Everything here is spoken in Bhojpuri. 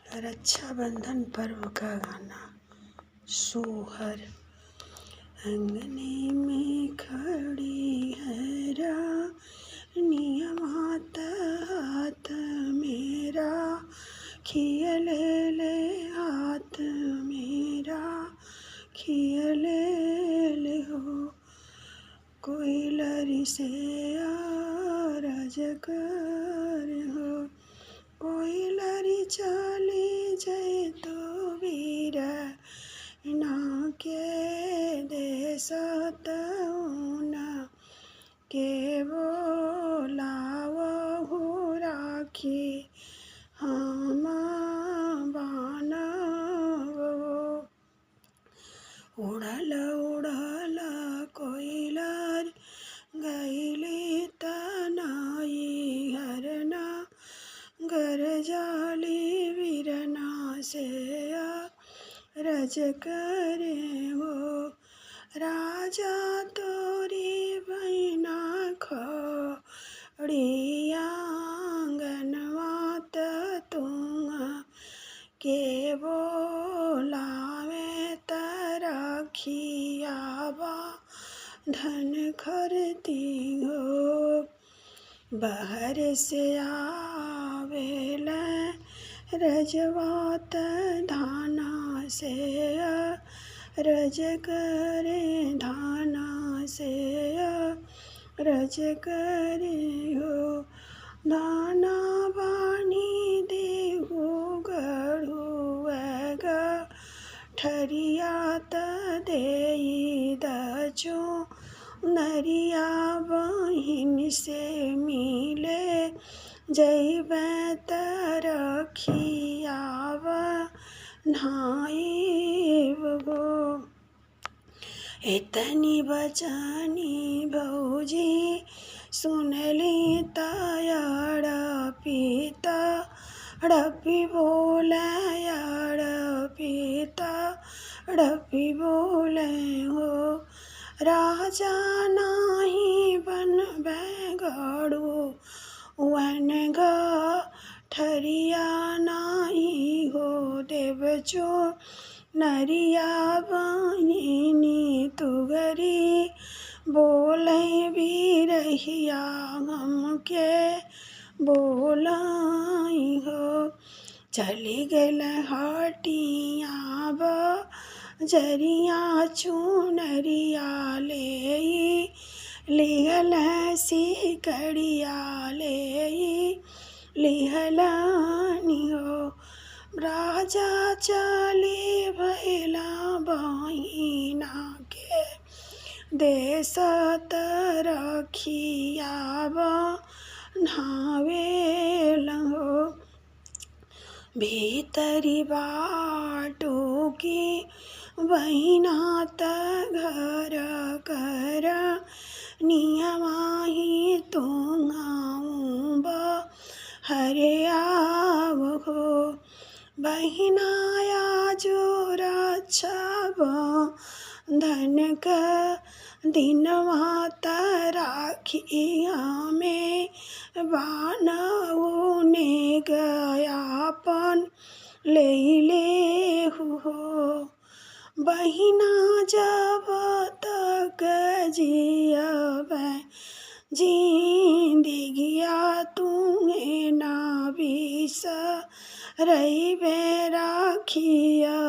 रक्षाबंधन पर्व का गाना। सोहर अंगने में खड़ी है रानिया माता, हाथ मेरा खिया ले ले, हाथ मेरा खिया ले ले हो। कोई लरी से आरज कर हो, कोई लरी चली जाए तो वीर ना के देश तउना के बोलावहु राखी हम बानवो। उड़ल उड़ल कोयलर गईली तनाई हरना, गरजाली वीरना से रज करे हो। राजा तोरी बहिना खड़ी आंगनवा तुंग के बोलावे तरखियावा धन खरती हो। बाहर से आवेल रजवात धाना से रज करे, धाना से रज करे हो। दाना बानी देहु गढ़ुएग ठरियात देई दचो नरिया बहिन से मिले जइबे तरखियाव नाइब हो। इतनी बचनी भौजी सुनली तयड़ पीता डपी बोले, अड़ पीता डपी बोले हो। राजा नाही बनबे गढ़ु वन ठरिया नाही हो। देवचो नरिया बहिनी तुगरी बोले बिरहिया हमके बोलाई हो। चली गल हटिया जरिया चुनरिया ले लिहल सिकड़िया ले लिहलानी हो। राजा चली भैला बहिना के देश तरखियाव नावेल हो। भीतरी बाटो की बहिना त घर कर नियमाही तुंगाऊं हरे आव हो। बहिनाया जो रक्षा धन का दिनवा राखिया में बानवो ने गयापन ले ले हो। बहिना जब तक जियब जिंदगिया तुम्हें ना बिसरइबे राखिया